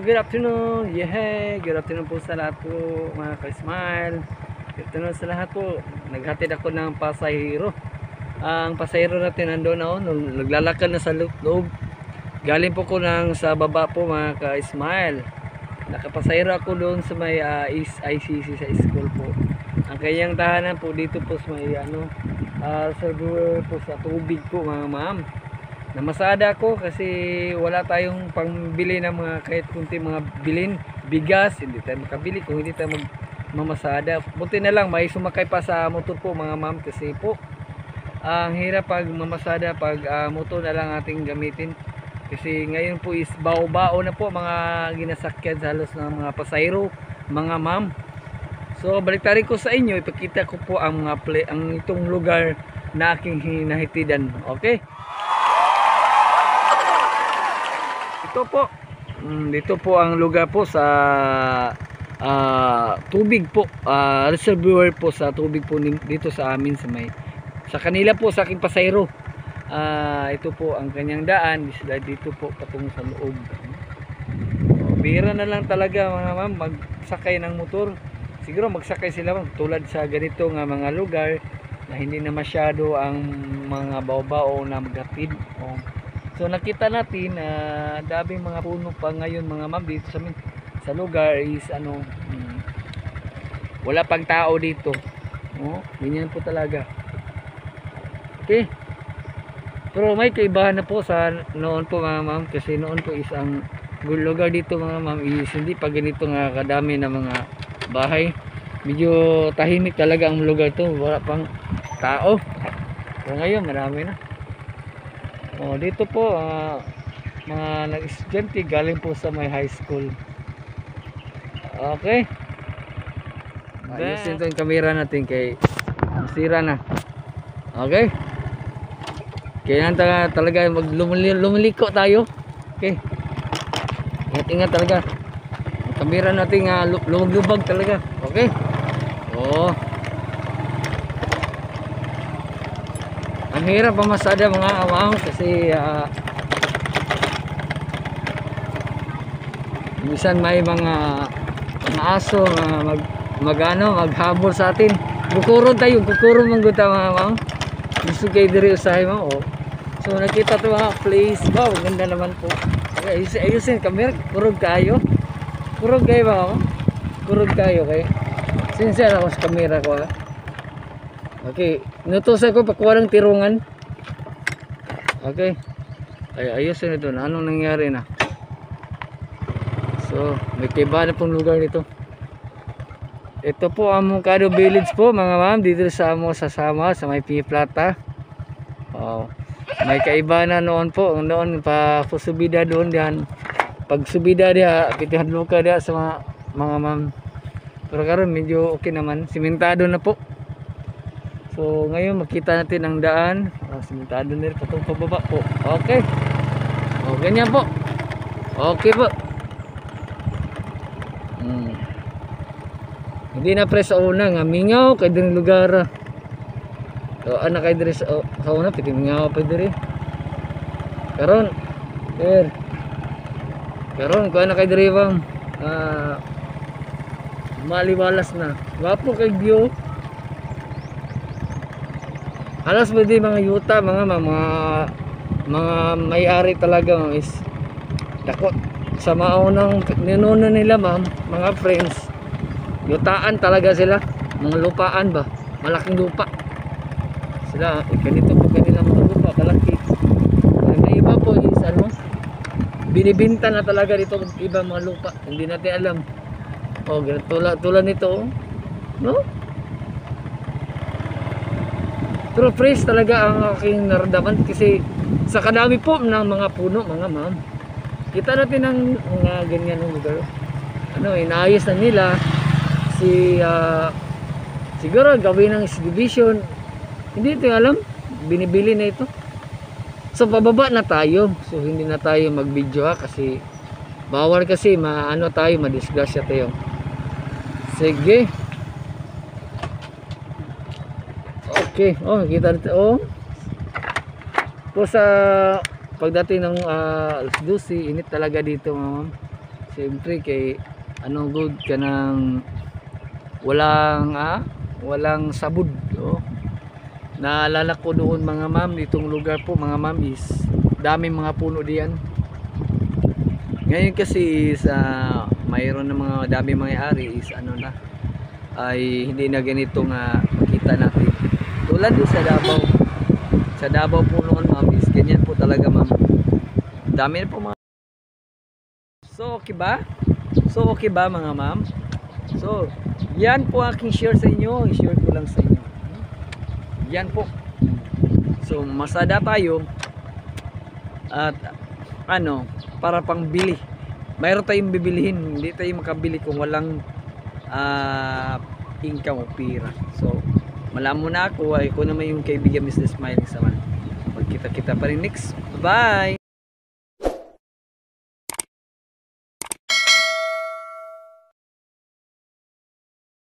good afternoon. Yeah, good afternoon po sa lahat po mga ka-smile. Good afternoon sa lahat po. Naghatid ako ng pasahero. Ang pasahero natin nandoon na naglalakad na sa loob. Galing po ko sa baba po mga ka-smile. Nakapasahero ako doon sa may ICC sa school po. Ang kanyang tahanan po dito po sa may server po sa tubig po mga ma'am. Namasada ako kasi wala tayong pangbili ng mga kahit kunti mga bilin, bigas, hindi tayo makabili kung hindi tayo mamasada. Buti na lang may sumakay pa sa motor po mga ma'am kasi po ang hirap pag mamasada pag motor na lang ating gamitin. Kasi ngayon po is bao-bao na po mga ginasakyan sa halos ng mga pasahero, mga ma'am. So baliktarin ko sa inyo, ipakita ko po ang mga ang itong lugar na aking hinahitidan. Okay? Ito po, dito po ang lugar po sa tubig po, reservoir po sa tubig po dito sa amin sa kanila po sa aking pasahero. Ito po ang kanyang daan dito po patungo sa loob. Bihira na lang talaga mga ma'am magsakay ng motor. Siguro magsakay sila tulad sa ganito nga mga lugar na hindi na masyado ang mga bao-bao na maghatid. So nakita natin daming mga puno pa ngayon mga ma'am dito sa lugar is wala pang tao dito. Ganyan po talaga. Okay. Pero may kaibahan na po sa noon po mga ma'am kasi noon po is ang lugar dito mga ma'am is hindi pa ganito nga kadami na mga bahay. Medyo tahimik talaga ang lugar to, wala pang tao. Pero ngayon marami na. Dito po mga nag-estudyante galing po sa may high school. Okay. Ayusin ito yung camera natin kay masira na. Okay. Kaya talaga lumiliko tayo. Okay. Ingat-ingat talaga. Ang camera natin lumag-lubag talaga. Okay. Ang hirap pamasada mga awang kasi minsan may mga aso maghabol sa atin. Kukurod tayo, kukurod mangguta mga awang. Gusto kayo diri usahay mo. So nakita to mga place. Wow, ganda naman po. Okay, ayusin camera, kurog kayo. Kurog kayo ba ako? Kurog kayo kay. Sincere ako sa camera ko ha. Okay, inutusan ko pakuha ng tirungan. Okay. Ay, ayusin ito na. Anong nangyari na? So, may kiba na pong lugar dito. Ito po ang Mungkado Village po mga ma'am. Dito sa Sama sa may Piplata. May kaiba na noon po. Noon pa subida doon diyan. Pag subida dia, pitihan luka dia sa mga ma'am. Pero karon medyo okay naman. Simentado na po. So ngayon makita natin ang daan. Simentado na rin patong pababa po. Okay. Ganyan po. Okay po. Hindi na press sa una nga mingaw kay din lugar. So ana kay dire sa una piti mingaw pa dire. Karon ko ana kay dire bang maliwalas na. Wapo kay view. Alas pwede mga yuta, mga may-ari talaga ma'am is dako sa maunang ninuna nila ma'am, mga friends. Yutaan talaga sila, mga lupaan ba, malaking lupa. Sila, ganito po kanila mga lupa, malaki. May iba po is binibinta na talaga dito iba mga lupa, hindi natin alam. Tulad nito, no? Pero fresh talaga ang aking naramdaman kasi sa kadami po ng mga puno mga ma'am. Kita natin ang mga ganyan ng lugar. Inaayos na nila siguro gawin ng exhibition. Hindi ito alam, binibili na ito. So pababa na tayo. So hindi na tayo mag-video kasi bawal kasi tayo, madisgrasya tayo. Sige. Okay, kita dito. Po sa pagdating ng alas 12, init talaga dito, ma'am. Siyempre kay ano good ka ng walang sabod. Oh. Naalala ko doon mga ma'am, ditong lugar po mga ma'am is daming mga puno diyan. Ngayon kasi sa mayroon ng mga daming may-ari is ano na ay hindi na ganito nga makita natin. Tulad doon sa Davao po noon ma'am is ganyan po talaga ma'am. Dami na po mga. So okay ba mga ma'am? So yan po aking share sa inyo, i-share ko lang sa inyo. Yan po. So masada tayo at ano para pang bili. Mayroon tayong bibilihin, hindi tayo makabili kung walang income o pira. So malaman mo na ako ay ko naman yung kaibigan Mr. Smiling Saman. Magkita-kita pa rin next. Bye!